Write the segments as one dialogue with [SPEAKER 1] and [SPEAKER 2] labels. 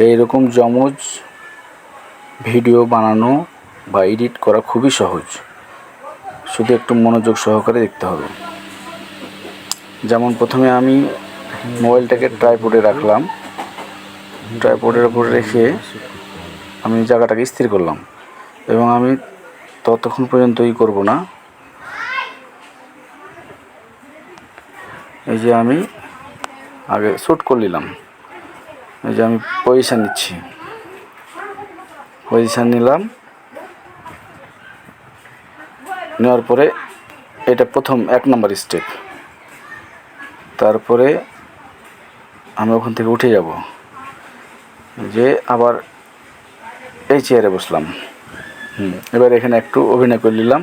[SPEAKER 1] এইরকম জমজ ভিডিও বানানো বা এডিট করা খুবই সহজ, শুধু একটু মনোযোগ সহকারে দেখতে হবে। যেমন প্রথমে আমি মোবাইলটাকে ট্রাইপডে রাখলাম, ট্রাইপডের উপরে রেখে আমি জায়গাটাকে স্থির করলাম এবং আমি ততক্ষণ পর্যন্ত করব না। এই যে আমি আগে শ্যুট করে নিলাম, এই যে আমি পজিশান নিচ্ছি, পজিশান নিলাম, নেওয়ার পরে এটা প্রথম 1 নম্বর স্টেপ। তারপরে আমি ওখান থেকে উঠে যাব, যে আবার এই চেয়ারে বসলাম। এবার এখানে একটু অভিনয় করে নিলাম।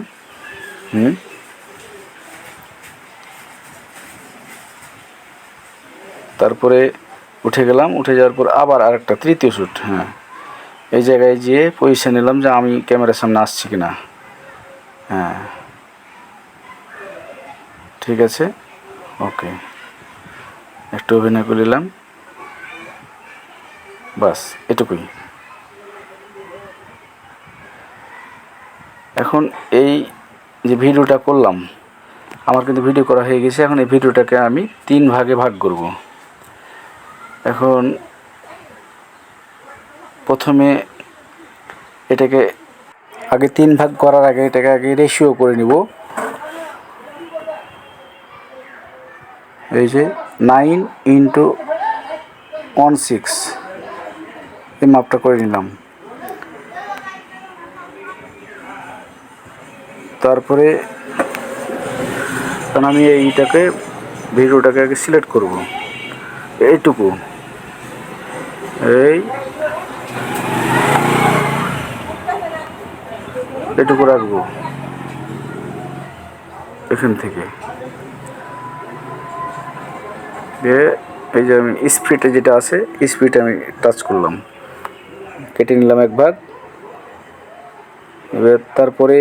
[SPEAKER 1] তারপরে উঠে গেলাম, উঠে যাওয়ার পর আবার আরেকটা তৃতীয় শ্যুট। এই জায়গায় যেয়ে পজিশন নিলাম যে আমি ক্যামেরার সামনে আসছি কিনা। ঠিক আছে, ওকে, একটু অভিনয় করে নিলাম, বাস এটুকুই। এখন এই যে ভিডিওটা করলাম, আমার কিন্তু ভিডিও করা হয়ে গেছে। এখন এই ভিডিওটাকে আমি 3 ভাগে ভাগ করব। এখন প্রথমে এটাকে আগে 3 ভাগ করার আগে এটাকে আগে রেশিও করে নিব। এই যে 9:16 এই মাপটা করে নিলাম। তারপরে কারণ আমি এইটাকে ভিডিওটাকে আগে সিলেক্ট করব, এইটুকু, এইটুকু রাখবো এখান থেকে। এই যে আমি স্পিডে যেটা আছে, স্পিড আমি টাচ করলাম, কেটে নিলাম 1 ভাগ। এবার তারপরে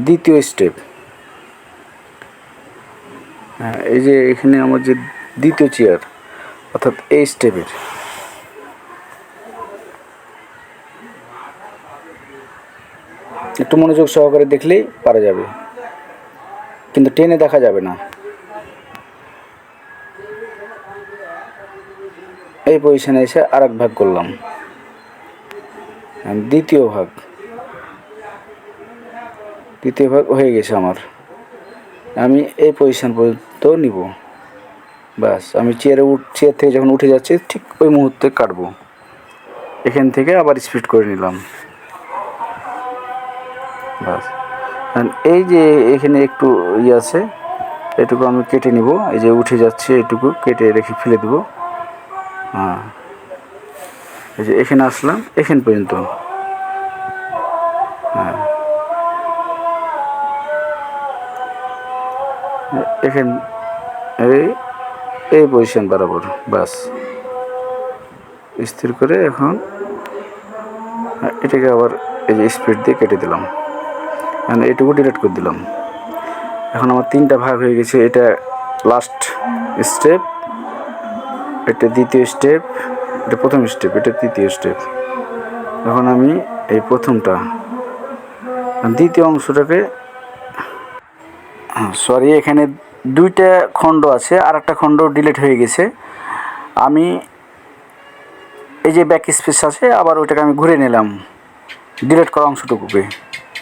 [SPEAKER 1] দ্বিতীয় স্টেপ, এই যে এখানে আমার যে দ্বিতীয় চেয়ার, অর্থাৎ এই স্টেপের একটু মনোযোগ সহকারে দেখলেই পারা যাবে, কিন্তু টেনে দেখা যাবে না। এই পজিশনে এসে আরেক ভাগ করলাম, দ্বিতীয় ভাগ হয়ে গেছে আমার। আমি এই পজিশন পর্যন্ত নিব, ব্যাস। আমি চেয়ার থেকে যখন উঠে যাচ্ছি ঠিক ওই মুহূর্তে কাটবো। এখান থেকে আবার স্পিড করে নিলাম, ব্যাস। এই যে এখানে একটু আছে, এটুকু আমি কেটে নিব। এই যে উঠে যাচ্ছে, এটুকু কেটে রেখে ফেলে দেব। এই যে এখানে আসলাম, এখান পর্যন্ত। এখান এই পজিশন বরাবর, বাস। স্থির করে এখন এটাকে আবার এই যে স্পিড দিয়ে কেটে দিলাম, এখন এটুকু ডিলিট করে দিলাম। এখন আমার 3টা ভাগ হয়ে গেছে। এটা লাস্ট স্টেপ, এটা দ্বিতীয় স্টেপ, এটা প্রথম স্টেপ, এটা তৃতীয় স্টেপ। এখন আমি এই প্রথমটা, দ্বিতীয় অংশটাকে, সরি, এখানে 2টা খণ্ড আছে, আর একটা খণ্ড ডিলিট হয়ে গেছে। আমি এই যে ব্যাক স্পেস আছে, আবার ওইটাকে আমি ঘুরে নিলাম ডিলিট করা অংশটুকুকে,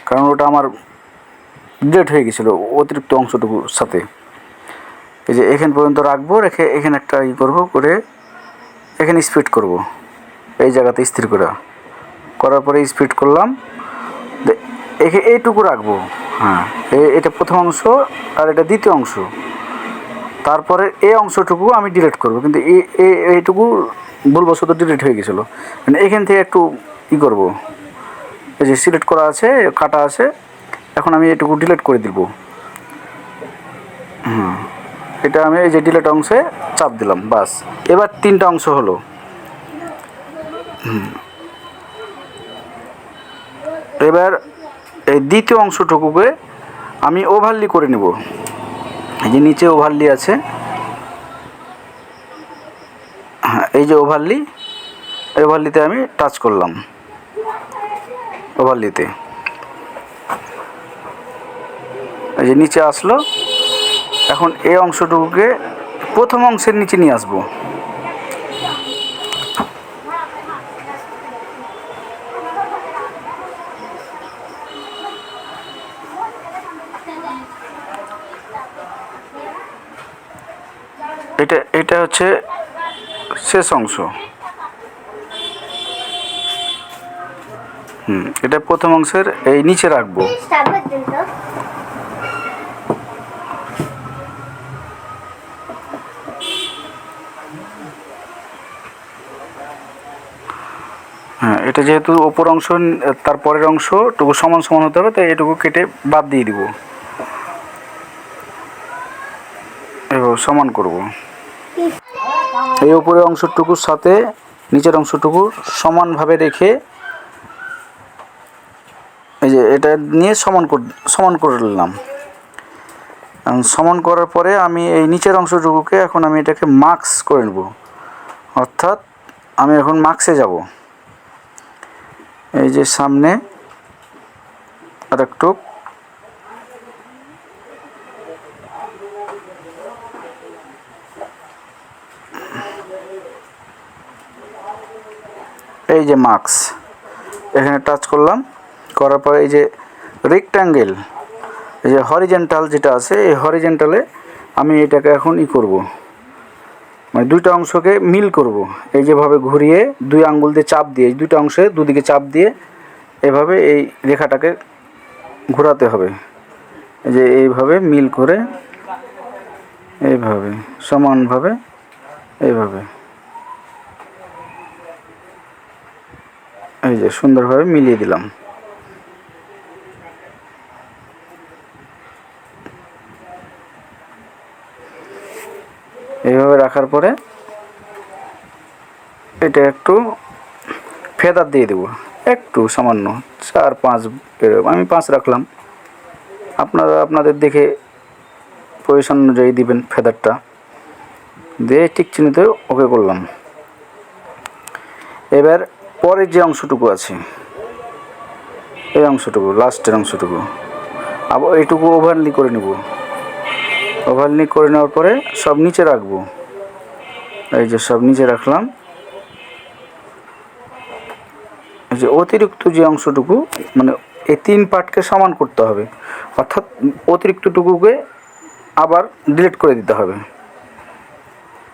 [SPEAKER 1] কারণ ওটা আমার ডিলিট হয়ে গেছিলো অতিরিক্ত অংশটুকুর সাথে। এই যে এখান পর্যন্ত রাখবো, রেখে এখানে একটা করবো, করে এখানে স্পিড করব, এই জায়গাতে স্থির করার পরে স্পিড করলাম, এইটুকু রাখবো। এটা প্রথম অংশ আর এটা দ্বিতীয় অংশ। তারপরে এই অংশটুকু আমি ডিলিট করব, কিন্তু এইটুকু ভুলবশত ডিলিট হয়ে গেছিলো। মানে এখান থেকে একটু করব, এই যে সিলেক্ট করা আছে, কাটা আছে, এখন আমি এটুকু ডিলিট করে দিব। এটা আমি এই যে ডিলিট অংশে চাপ দিলাম, বাস। এবার 3টা অংশ হলো। এবার এই দ্বিতীয় অংশটুকুকে আমি ওভারলি করে নেব। এই যে নিচে ওভারলি আছে, এই যে ওভারলি, ওভারলিতে আমি টাচ করলাম, ওভারলিতে এই যে নিচে আসলো। এখন এই অংশটুকুকে প্রথম অংশের নিচে নিয়ে আসবো। এটা হচ্ছে শেষ অংশ। এটা প্রথম অংশের এই নিচে রাখবো। হ্যাঁ, এটা যেহেতু ওপর অংশ, তারপরের অংশটুকু সমান সমান হতে হবে, তাই এটুকু কেটে বাদ দিয়ে দিব। এবার সমান করব। এই উপরের অংশটুকুর সাথে নিচের অংশটুকু সমানভাবে রেখে এই যে এটা নিয়ে সমান করে নিলাম। সমান করার পরে আমি এই নিচের অংশটুকুকে এখন আমি এটাকে মার্কস করে নেব, অর্থাৎ আমি এখন মার্কসে যাব। এই যে সামনে আর একটু, এই যে মার্কস এখানে টাচ করলাম, করার পরে এই যে রেক্ট্যাঙ্গেল, এই যে হরিজেন্টাল যেটা আছে, এই হরিজেন্টালে আমি এটাকে এখন করব, মানে দুইটা অংশকে মিল করব। এই যেভাবে ঘুরিয়ে দুই আঙ্গুল দিয়ে চাপ দিয়ে দুইটা অংশে দুদিকে চাপ দিয়ে এভাবে এই রেখাটাকে ঘোরাতে হবে। এই যে এইভাবে মিল করে এইভাবে সমানভাবে এইভাবে এই যে সুন্দরভাবে মিলিয়ে দিলাম। এইভাবে রাখার পরে এটা একটু ফেদার দিয়ে দেব, একটু সামান্য 4-5, আমি 5 রাখলাম। আপনারা আপনাদের দেখে পজিশন অনুযায়ী দিবেন ফেদারটা দিয়ে ঠিক চিহ্নিত ওকে করলাম। এবার পরের যে অংশটুকু আছে, এই অংশটুকু লাস্টের অংশটুকু আবার এইটুকু ওভারলি করে নেব। ওভারলি করে নেওয়ার পরে সব নিচে রাখবো। এই যে সব নিচে রাখলাম। এই যে অতিরিক্ত যে অংশটুকু, মানে এই 3 পার্টকে সমান করতে হবে, অর্থাৎ অতিরিক্তটুকুকে আবার ডিলিট করে দিতে হবে।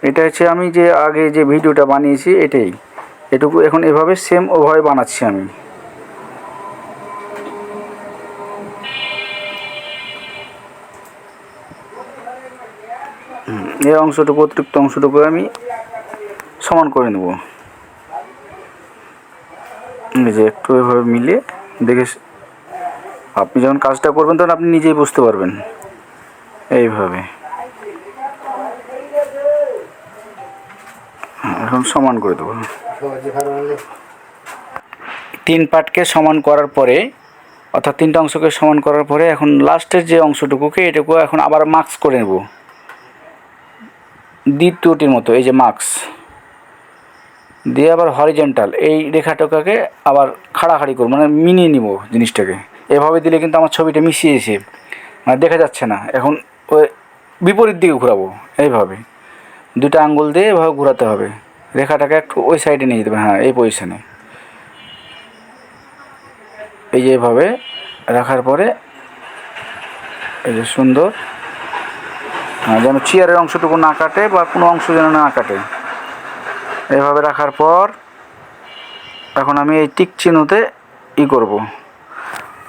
[SPEAKER 1] এটা হচ্ছে আমি যে আগে যে ভিডিওটা বানিয়েছি এটাই, এটুকু এখন এভাবে সেম ওভাবে বানাচ্ছি আমি। এই অংশটুকু অতিরিক্ত অংশটুকু আমি সমান করে নেব। এই যে একটু এভাবে মিলিয়ে দেখে আপনি যখন কাজটা করবেন তখন আপনি নিজেই বুঝতে পারবেন। এইভাবে এখন সমান করে দেবো। 3 পার্টকে সমান করার পরে, অর্থাৎ 3টা অংশকে সমান করার পরে এখন লাস্টের যে অংশটুকুকে এটুকু এখন আবার মার্কস করে নেব দ্বিতীয়টির মতো। এই যে মার্কস দিয়ে আবার হরিজেন্টাল এই রেখাটাকে আবার খাড়াখাড়ি করব, মানে মিনিয়ে নিব জিনিসটাকে। এভাবে দিলে কিন্তু আমার ছবিটা মিশিয়েছে, মানে দেখা যাচ্ছে না। এখন ওই বিপরীত দিকে ঘোরাবো, এইভাবে 2টা আঙ্গুল দিয়ে এভাবে ঘোরাতে হবে, রেখাটাকে একটু ওই সাইডে নিয়ে যেতে হবে। হ্যাঁ, এই পজিশানে এই যে এভাবে রাখার পরে এই যে সুন্দর, যেন চেয়ারের অংশটুকু না কাটে বা কোনো অংশ যেন না কাটে। এভাবে রাখার পর এখন আমি এই টিক চিহ্নতে করব,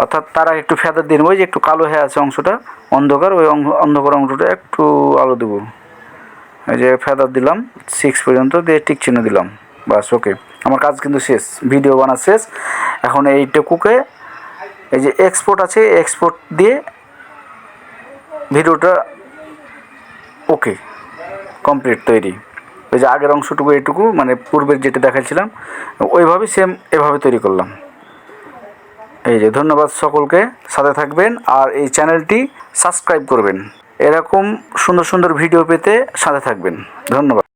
[SPEAKER 1] অর্থাৎ তার আগে একটু ফেদার দিয়ে নেব। ওই যে একটু কালো হয়ে আছে অংশটা অন্ধকার, ওই অন্ধকার অংশটা একটু আলো দেবো। এই যে ফেদার দিলাম 6 পর্যন্ত দিয়ে টিক চিহ্ন দিলাম, বাস ওকে। আমার কাজ কিন্তু শেষ, ভিডিও বানা শেষ। এখন এইটুকুকে এই যে এক্সপোর্ট আছে, এক্সপোর্ট দিয়ে ভিডিওটা ওকে কমপ্লিট তৈরি। ওই যে আগের অংশটুকু এইটুকু, মানে পূর্বের যেটা দেখাচ্ছিলাম ওইভাবেই সেম এভাবে তৈরি করলাম। এই যে ধন্যবাদ সকলকে, সাথে থাকবেন আর এই চ্যানেলটি সাবস্ক্রাইব করবেন। এরকম সুন্দর সুন্দর ভিডিও পেতে সাথে থাকবেন। ধন্যবাদ।